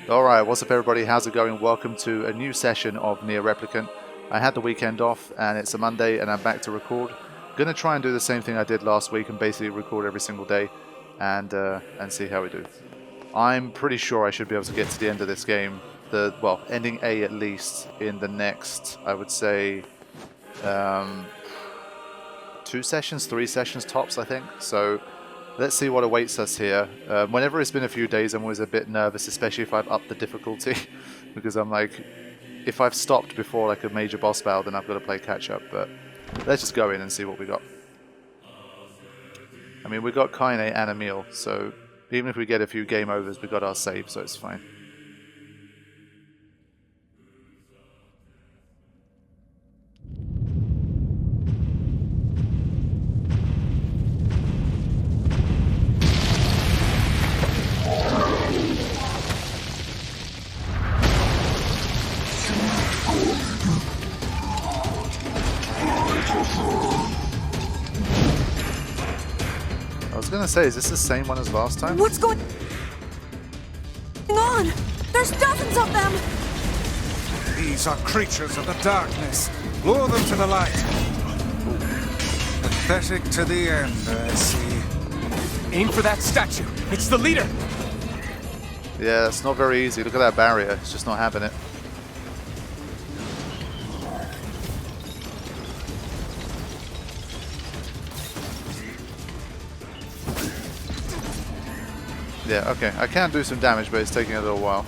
Alright, what's up everybody, how's it going? Welcome to a new session of NieR Replicant. I had the weekend off and it's a Monday and I'm back to record. Gonna try and do the same thing I did last week and basically record every single day and see how we do. I'm pretty sure I should be able to get to the end of this game, well, ending A at least, in the next, I would say, 2 sessions, 3 sessions tops, I think. So let's see what awaits us here. Whenever it's been a few days, I'm always a bit nervous, especially if I've upped the difficulty, because I'm like, if I've stopped before like a major boss battle, then I've got to play catch up. But let's just go in and see what we got. I mean, we got Kaine and a meal, so even if we get a few game overs, we got our save, so it's fine. I was gonna say, is this the same one as last time? What's going on? There's dozens of them! These are creatures of the darkness. Lure them to the light. Pathetic to the end, I see. Aim for that statue. It's the leader. Yeah, it's not very easy. Look at that barrier. It's just not having it. Yeah, okay. I can do some damage, but it's taking a little while.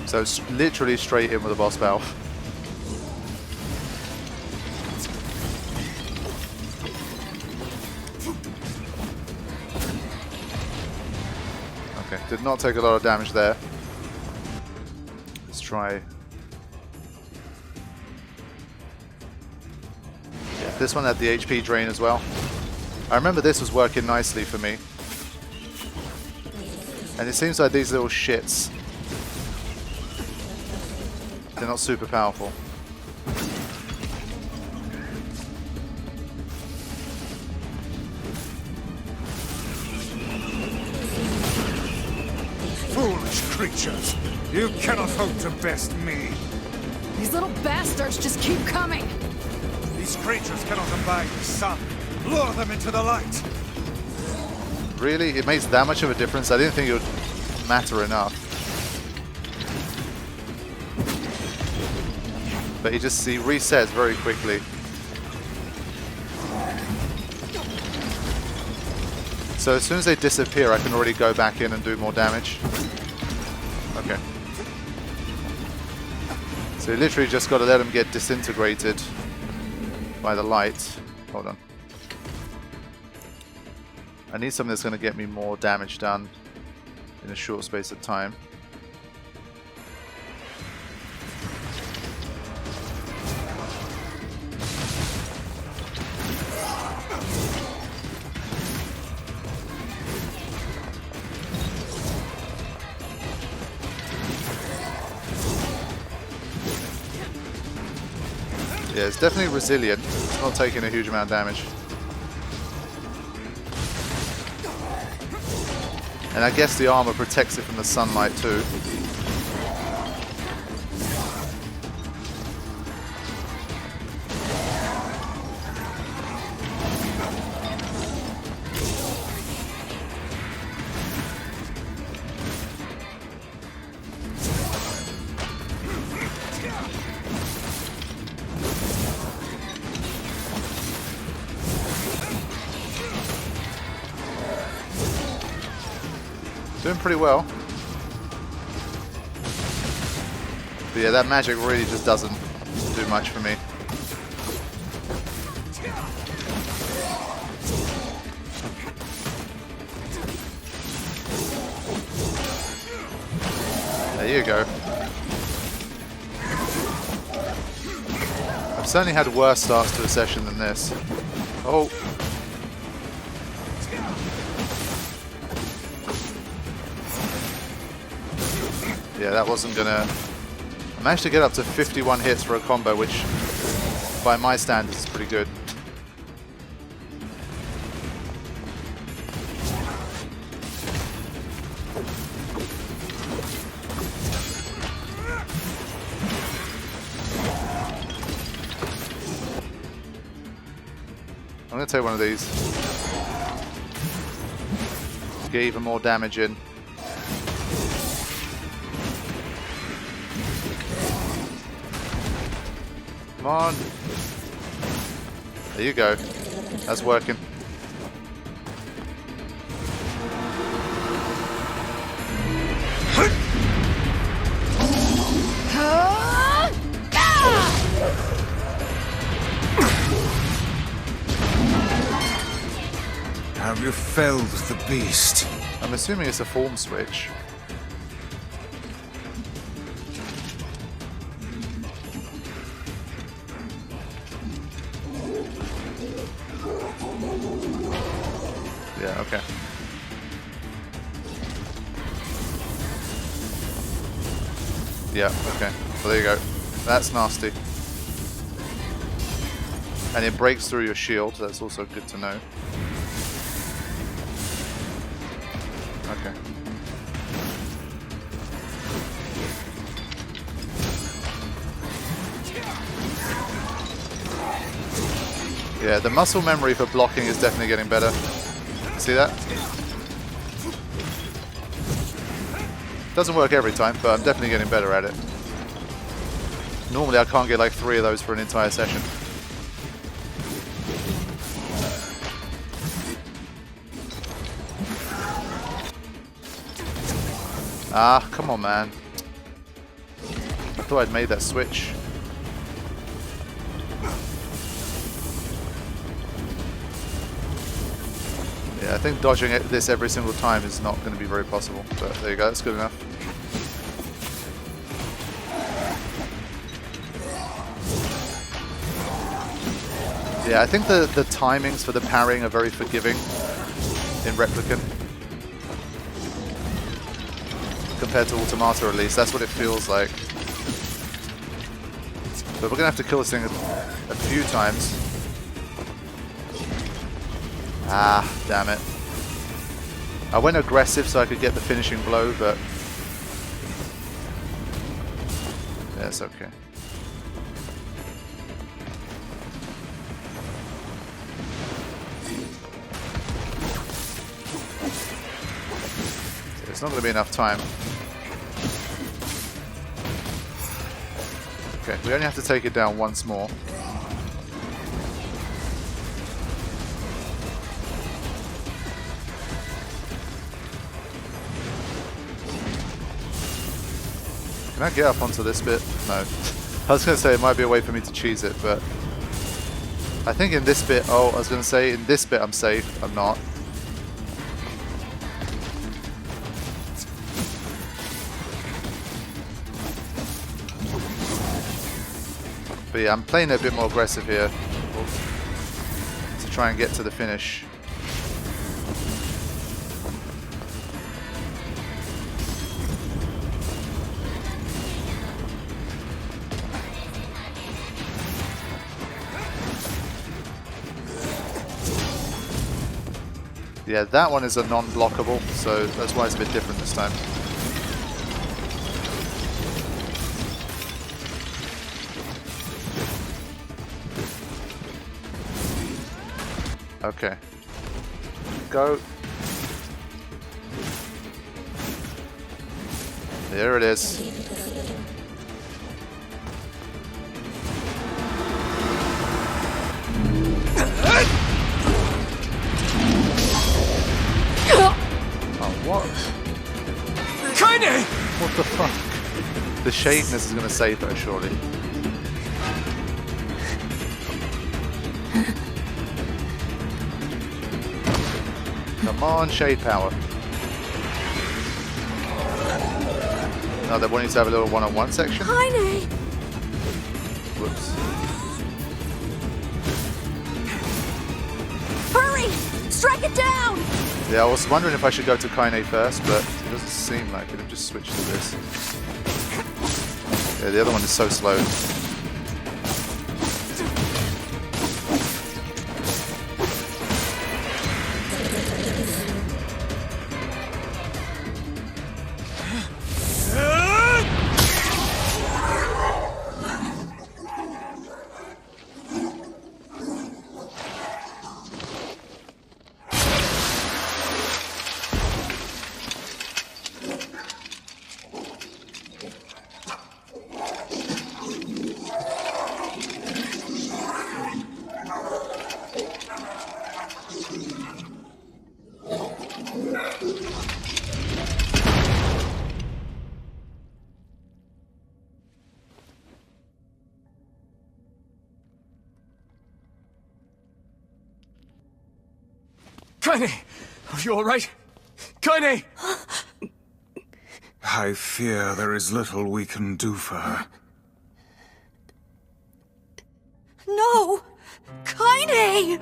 So it's literally straight in with a boss battle. Okay, did not take a lot of damage there. Let's try. Yeah, this one had the HP drain as well. I remember this was working nicely for me. And it seems like these little shits, they're not super powerful. Foolish creatures! You cannot hope to best me. These little bastards just keep coming! These creatures cannot abide the sun. Lure them into the light. Really? It makes that much of a difference? I didn't think it would matter enough. But he resets very quickly. So as soon as they disappear, I can already go back in and do more damage. Okay. So you literally just got to let them get disintegrated by the light. Hold on. I need something that's going to get me more damage done in a short space of time. Yeah, it's definitely resilient. It's not taking a huge amount of damage. And I guess the armor protects it from the sunlight too. Doing pretty well. But yeah, that magic really just doesn't do much for me. There you go. I've certainly had worse starts to a session than this. Oh. Yeah, that wasn't gonna I managed to get up to 51 hits for a combo, which by my standards is pretty good. I'm going to take one of these. Get even more damage in. Come on. There you go. That's working. Have you felled the beast? I'm assuming it's a form switch. Yeah, okay. Yeah, okay. So there you go. That's nasty. And it breaks through your shield, so that's also good to know. Okay. Yeah, the muscle memory for blocking is definitely getting better. See that? Doesn't work every time, but I'm definitely getting better at it. Normally I can't get like 3 of those for an entire session. Ah, come on, man. I thought I'd made that switch. Yeah, I think dodging this every single time is not going to be very possible. But there you go, that's good enough. Yeah, I think the timings for the parrying are very forgiving in Replicant. Compared to Automata, at least. That's what it feels like. But we're going to have to kill this thing a few times. Ah, damn it. I went aggressive so I could get the finishing blow, but... yeah, it's okay. It's not going to be enough time. Okay, we only have to take it down once more. Can I get up onto this bit? No. I was going to say it might be a way for me to cheese it, but... I think in this bit... oh, I was going to say in this bit I'm safe. I'm not. But yeah, I'm playing a bit more aggressive here to try and get to the finish. Yeah, that one is a non-blockable, so that's why it's a bit different this time. Okay. Go. There it is. Oh, what? Kaine! What the fuck? The shadeness is going to save her, surely. Come on, shade power. No, they want you to have a little one-on-one section. Kaine! Whoops. Hurry! Strike it down! Yeah, I was wondering if I should go to Kaine first, but it doesn't seem like it. I've just switched to this. Yeah, the other one is so slow. Kaine! Are you alright? Kaine! I fear there is little we can do for her. No! Kaine!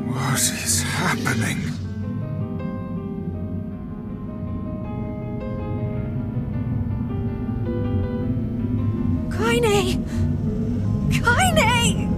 What is happening? Kaine! Kaine!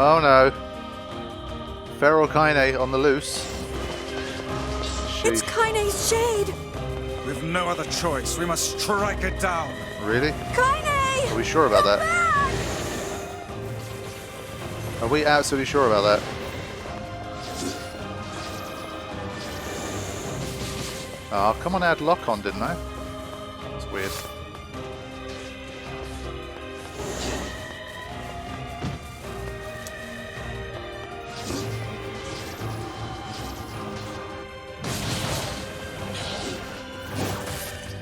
Oh no. Feral Kaine on the loose. It's Sheesh. Kaine's shade! We've no other choice. We must strike it down. Really? Kaine! Are we sure about that? Are we absolutely sure about that? Oh, come on, I had lock on, didn't I? That's weird.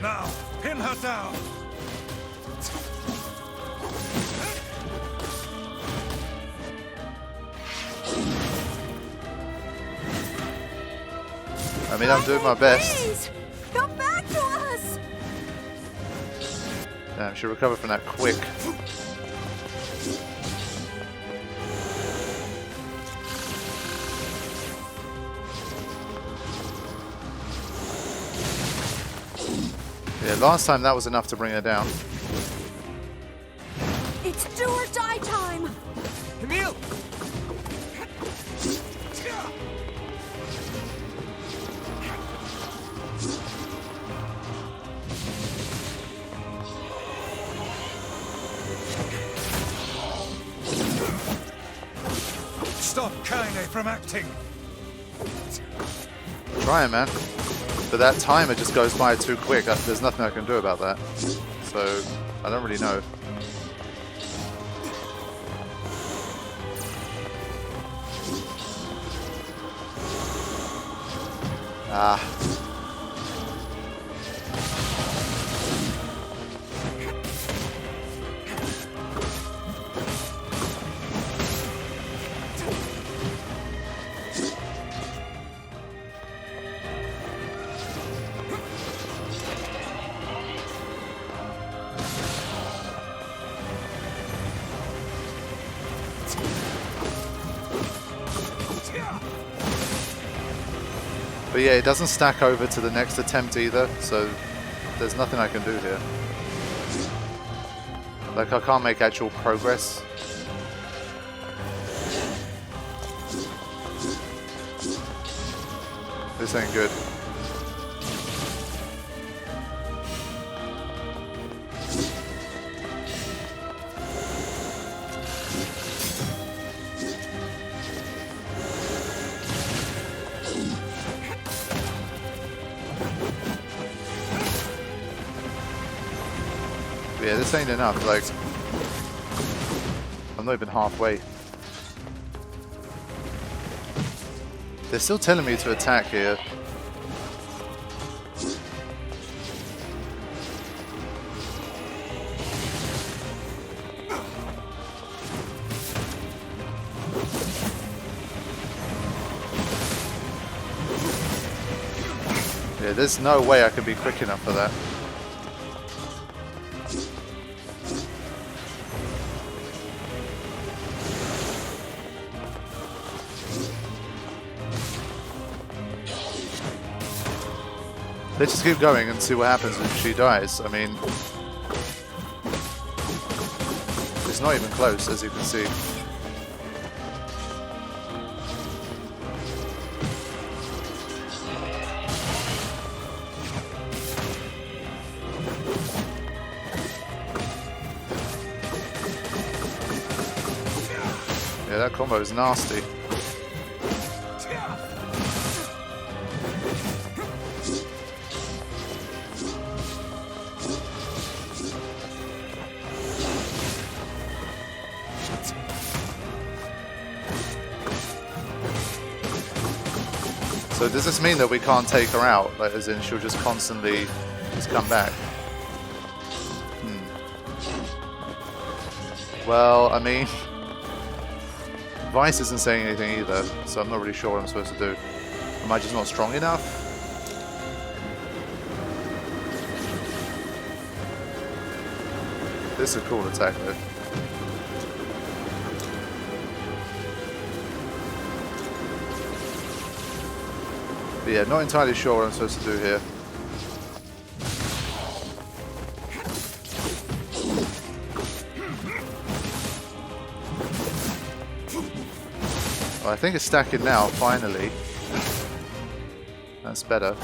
Now, pin her down. I mean, I'm doing my best. Please! Come back to us! Damn, she recovered from that quick. Yeah, last time that was enough to bring her down. It's do or die time! Emil! Stop Kaine from acting. Trying, man. But that timer just goes by too quick. There's nothing I can do about that. So, I don't really know. Ah. But yeah, it doesn't stack over to the next attempt either, so there's nothing I can do here. Like, I can't make actual progress. This ain't good. Yeah, this ain't enough, like, I'm not even halfway. They're still telling me to attack here. Yeah, there's no way I can be quick enough for that. Let's just keep going and see what happens if she dies. I mean, it's not even close, as you can see. Yeah, that combo is nasty. So does this mean that we can't take her out? Like, as in she'll just constantly just come back? Well, I mean, Vice isn't saying anything either, so I'm not really sure what I'm supposed to do. Am I just not strong enough? This is a cool attack though. But yeah, not entirely sure what I'm supposed to do here. Well, I think it's stacking now, finally. That's better.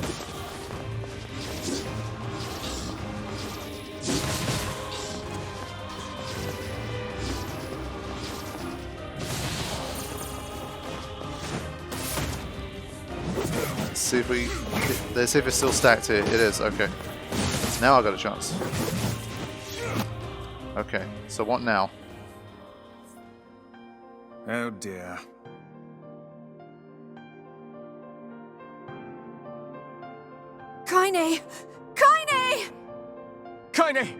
Let's see if it's still stacked here. It is, okay. Now I got a chance. Okay, so what now? Oh dear. Kaine! Kaine! Kaine!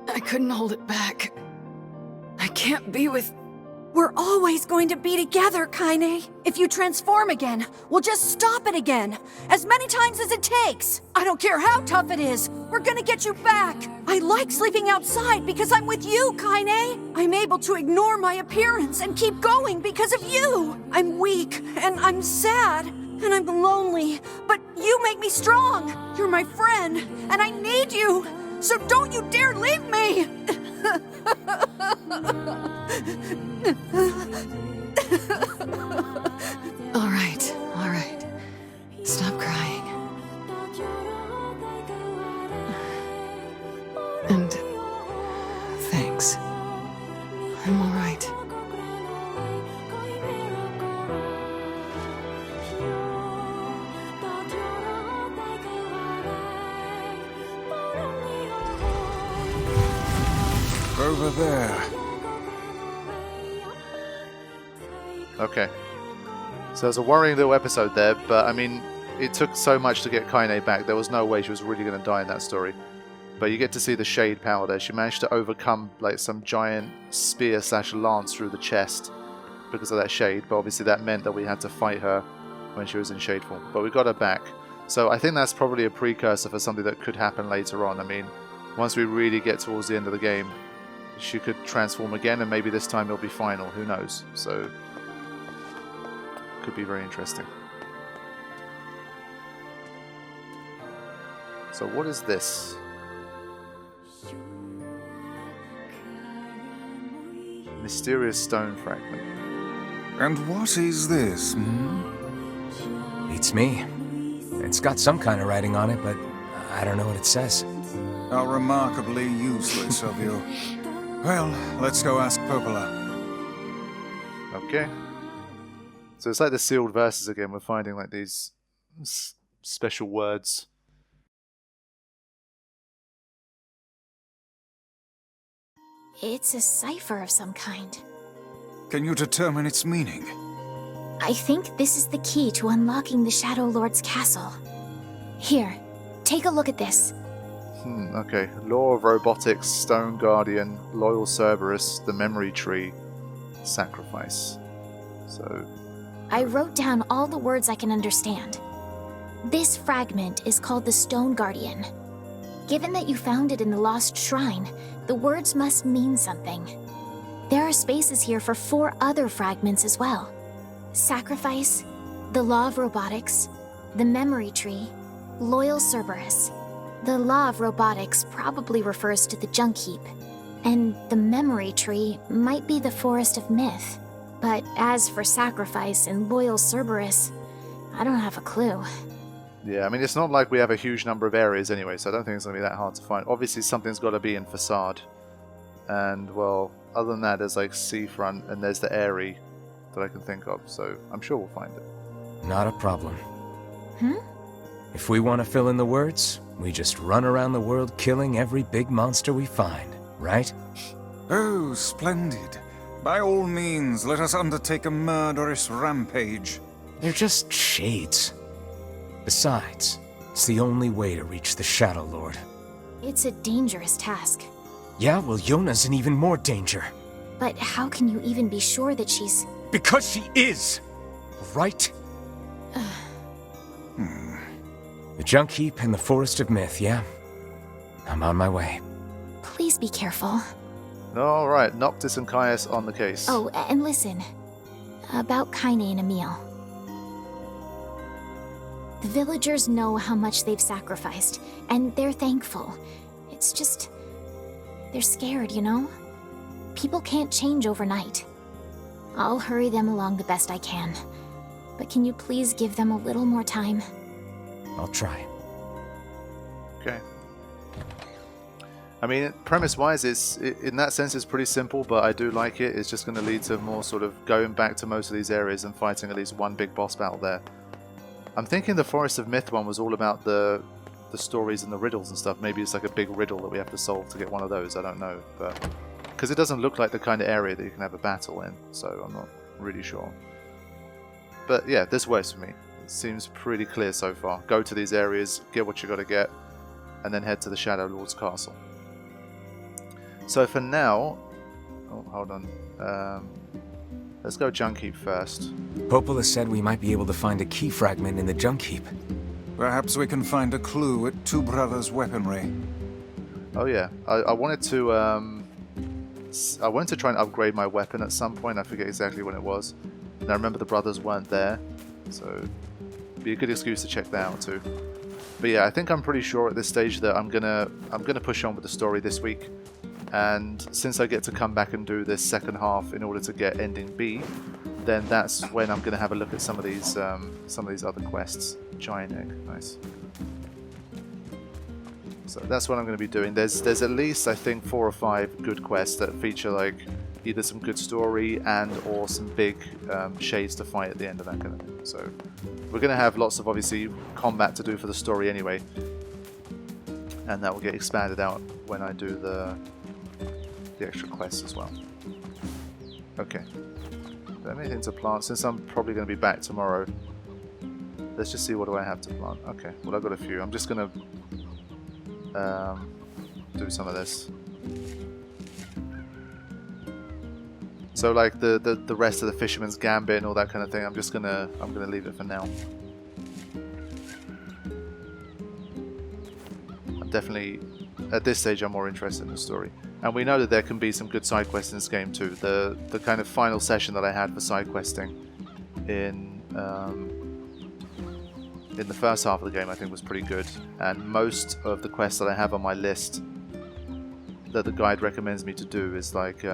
I couldn't hold it back. I can't be with... We're always going to be together, Kaine. If you transform again, we'll just stop it again. As many times as it takes. I don't care how tough it is. We're gonna get you back. I like sleeping outside because I'm with you, Kaine. I'm able to ignore my appearance and keep going because of you. I'm weak, and I'm sad, and I'm lonely. But you make me strong. You're my friend, and I need you. So don't you dare leave me. All right. Stop crying. And thanks. I'm all right. Over there. Okay. So there's a worrying little episode there, but I mean, it took so much to get Kaine back. There was no way she was really going to die in that story. But you get to see the shade power there. She managed to overcome like some giant spear / lance through the chest because of that shade. But obviously that meant that we had to fight her when she was in shade form. But we got her back. So I think that's probably a precursor for something that could happen later on. I mean, once we really get towards the end of the game, she could transform again, and maybe this time it'll be final. Who knows? So could be very interesting. So what is this? Mysterious stone fragment. And what is this, Beats me. It's got some kind of writing on it, but I don't know what it says. How remarkably useless of you. Well, let's go ask Popola. Okay. So it's like the sealed verses again. We're finding like these special words. It's a cipher of some kind. Can you determine its meaning? I think this is the key to unlocking the Shadow Lord's castle. Here, take a look at this. Okay. Law of Robotics, Stone Guardian, Loyal Cerberus, the Memory Tree, Sacrifice. So... I wrote down all the words I can understand. This fragment is called the Stone Guardian. Given that you found it in the Lost Shrine, the words must mean something. There are spaces here for 4 other fragments as well. Sacrifice, the Law of Robotics, the Memory Tree, Loyal Cerberus. The Law of Robotics probably refers to the Junk Heap, and the Memory Tree might be the Forest of Myth. But as for Sacrifice and Loyal Cerberus, I don't have a clue. Yeah, I mean, it's not like we have a huge number of areas anyway, so I don't think it's going to be that hard to find. Obviously, something's got to be in Facade. And, well, other than that, there's like Seafront, and there's the Airy that I can think of, so I'm sure we'll find it. Not a problem. Hmm? If we want to fill in the words, we just run around the world killing every big monster we find, right? Oh, splendid. By all means, let us undertake a murderous rampage. They're just shades. Besides, it's the only way to reach the Shadow Lord. It's a dangerous task. Yeah, well, Yona's in even more danger. But how can you even be sure that she's... Because she is! Right? The Junk Heap and the Forest of Myth, yeah? I'm on my way. Please be careful. Alright, Noctis and Caius on the case. Oh, and listen. About Kaine and Emil. The villagers know how much they've sacrificed, and they're thankful. It's just... they're scared, you know? People can't change overnight. I'll hurry them along the best I can. But can you please give them a little more time? I'll try. Okay. I mean, premise-wise, in that sense, it's pretty simple, but I do like it. It's just going to lead to more sort of going back to most of these areas and fighting at least one big boss battle there. I'm thinking the Forest of Myth one was all about the stories and the riddles and stuff. Maybe it's like a big riddle that we have to solve to get one of those. I don't know, but because it doesn't look like the kind of area that you can have a battle in, so I'm not really sure. But yeah, this works for me. It seems pretty clear so far. Go to these areas, get what you got to get, and then head to the Shadow Lord's castle. So for now, oh, hold on. Let's go Junk Heap first. Popola said we might be able to find a key fragment in the Junk Heap. Perhaps we can find a clue at Two Brothers' weaponry. Oh yeah, I wanted to try and upgrade my weapon at some point. I forget exactly when it was. And I remember the brothers weren't there, so it'd be a good excuse to check that out too. But yeah, I think I'm pretty sure at this stage that I'm gonna push on with the story this week. And since I get to come back and do this second half in order to get ending B, then that's when I'm going to have a look at some of these other quests. Giant egg, nice. So that's what I'm going to be doing. There's at least, I think, 4 or 5 good quests that feature like either some good story and or some big shades to fight at the end of that kind of thing. So we're going to have lots of obviously combat to do for the story anyway, and that will get expanded out when I do the extra quests as well. Okay. Do I have anything to plant? Since I'm probably going to be back tomorrow, let's just see what do I have to plant. Okay, well I've got a few. I'm just going to do some of this. So like the rest of the Fisherman's Gambit and all that kind of thing, I'm gonna leave it for now. I'm definitely at this stage I'm more interested in the story. And we know that there can be some good side quests in this game too. The kind of final session that I had for side questing in the first half of the game I think was pretty good. And most of the quests that I have on my list that the guide recommends me to do is like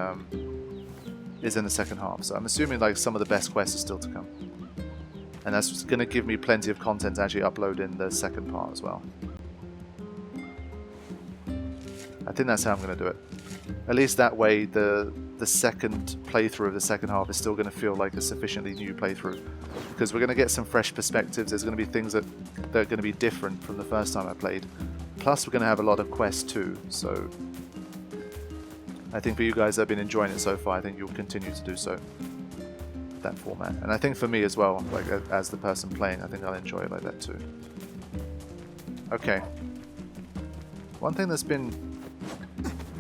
is in the second half. So I'm assuming like some of the best quests are still to come. And that's going to give me plenty of content to actually upload in the second part as well. I think that's how I'm going to do it. At least that way the second playthrough of the second half is still going to feel like a sufficiently new playthrough. Because we're going to get some fresh perspectives, there's going to be things that are going to be different from the first time I played. Plus we're going to have a lot of quests too, so I think for you guys that have been enjoying it so far, I think you'll continue to do so. That format. And I think for me as well, like as the person playing, I think I'll enjoy it like that too. Okay. One thing that's been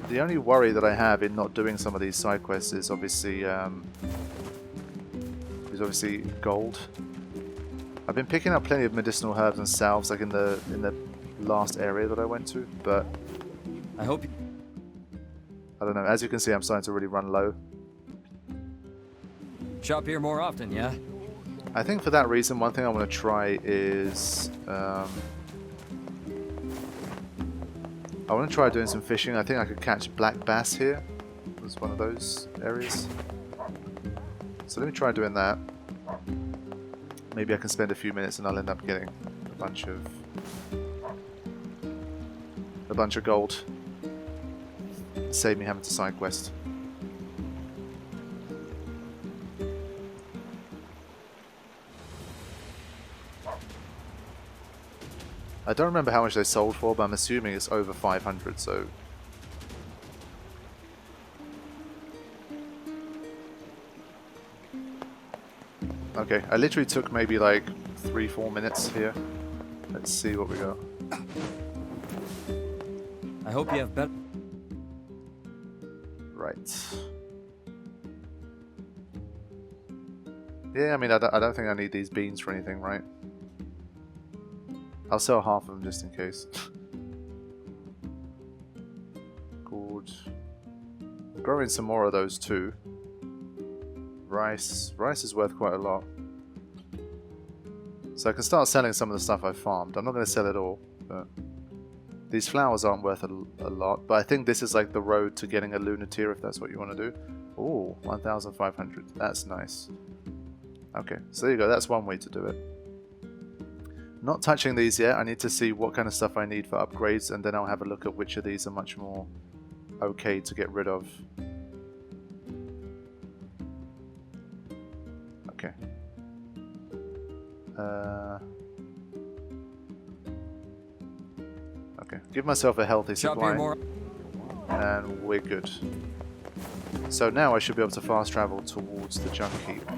the only worry that I have in not doing some of these side quests is obviously is obviously gold. I've been picking up plenty of medicinal herbs and salves, like in the last area that I went to, but I hope you... I don't know. As you can see, I'm starting to really run low. Shop here more often, yeah? I think for that reason, one thing I want to try is I want to try doing some fishing. I think I could catch black bass here. It's one of those areas. So let me try doing that. Maybe I can spend a few minutes and I'll end up getting a bunch of gold. Save me having to side quest. I don't remember how much they sold for, but I'm assuming it's over 500, so... Okay, I literally took maybe like 3-4 minutes here. Let's see what we got. I hope you have better... Right. Yeah, I mean, I don't think I need these beans for anything, right? I'll sell half of them just in case. Good. Growing some more of those too. Rice. Rice is worth quite a lot. So I can start selling some of the stuff I farmed. I'm not going to sell it all, but these flowers aren't worth a lot. But I think this is like the road to getting a lunateer if that's what you want to do. Oh, 1,500. That's nice. Okay, so there you go. That's one way to do it. Not touching these yet. I need to see what kind of stuff I need for upgrades, and then I'll have a look at which of these are much more okay to get rid of. Okay. Okay. Give myself a healthy supply, and we're good. So now I should be able to fast travel towards the junk heap.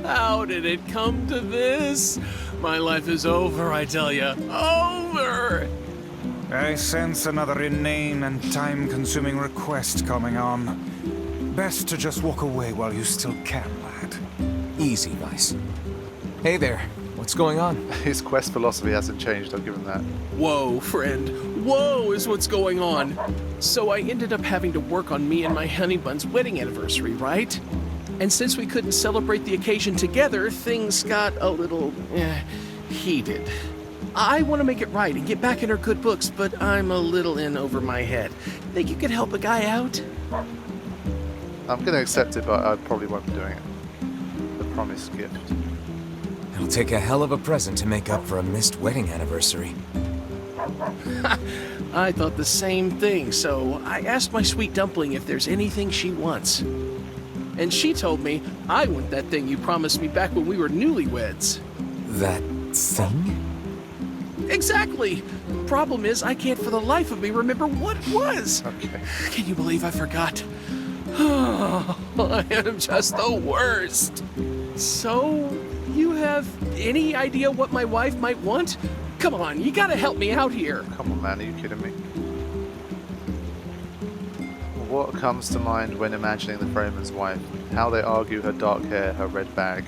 How did it come to this? My life is over, I tell you. Over! I sense another inane and time-consuming request coming on. Best to just walk away while you still can, lad. Easy, Vice. Hey there. What's going on? His quest philosophy hasn't changed, I'll give him that. Whoa, friend. Whoa is what's going on. So I ended up having to work on me and my honey bun's wedding anniversary, right? And since we couldn't celebrate the occasion together, things got a little heated. I want to make it right and get back in her good books, but I'm a little in over my head. Think you could help a guy out? I'm going to accept it, but I probably won't be doing it. The promised gift. It'll take a hell of a present to make up for a missed wedding anniversary. I thought the same thing, so I asked my sweet dumpling if there's anything she wants. And she told me I want that thing you promised me back when we were newlyweds. That thing? Exactly! Problem is, I can't for the life of me remember what it was. Okay. Can you believe I forgot? Oh, I am just the worst. So, you have any idea what my wife might want? Come on, you gotta help me out here. Come on, man, are you kidding me? What comes to mind when imagining the Freeman's wife? How they argue her dark hair, her red bag.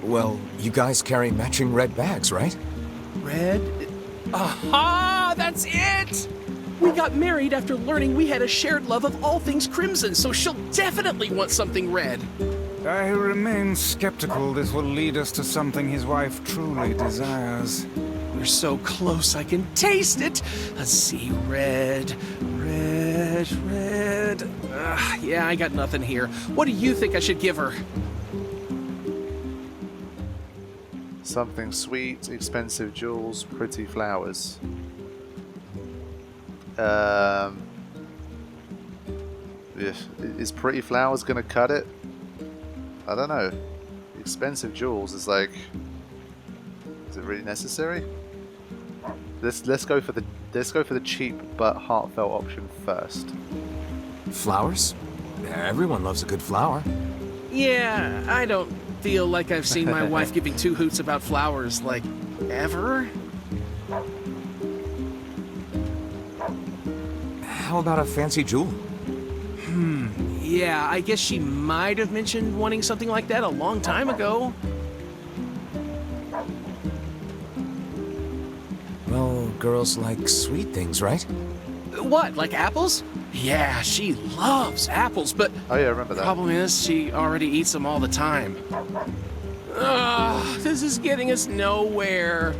Well, you guys carry matching red bags, right? Red? Aha! That's it! We got married after learning we had a shared love of all things crimson, so she'll definitely want something red. I remain skeptical this will lead us to something his wife truly desires. We're so close, I can taste it. Let's see, red. Yeah, I got nothing here. What do you think I should give her? Something sweet, expensive jewels, pretty flowers. Is pretty flowers gonna cut it? I don't know. Expensive jewels is like, is it really necessary? Let's go for the cheap but heartfelt option first. Flowers? Everyone loves a good flower. Yeah, I don't feel like I've seen my wife giving two hoots about flowers, like, ever. How about a fancy jewel? Yeah, I guess she might have mentioned wanting something like that a long time ago. Well, girls like sweet things, right? What, like apples? Yeah, she loves apples, but Oh yeah, I remember that. problem is she already eats them all the time. Ugh, this is getting us nowhere.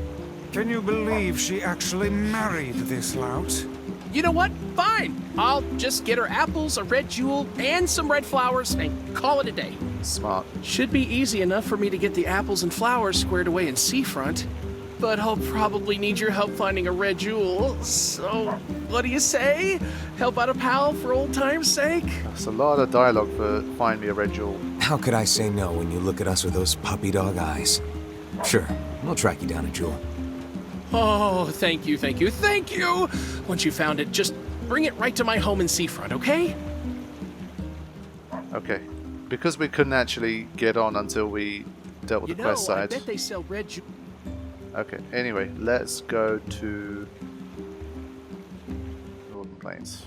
Can you believe she actually married this lout? You know what? Fine. I'll just get her apples, a red jewel, and some red flowers, and call it a day. Smart. Should be easy enough for me to get the apples and flowers squared away in Seafront. But I'll probably need your help finding a red jewel. So, what do you say? Help out a pal for old time's sake? That's a lot of dialogue for find me a red jewel. How could I say no when you look at us with those puppy dog eyes? Sure, we'll track you down a jewel. Oh, thank you, thank you, thank you! Once you found it, just bring it right to my home in Seafront, okay? Okay. Because we couldn't actually get on until we dealt with You the know, quest I side. bet they sell red jewels. Okay, anyway, let's go to Northern Plains.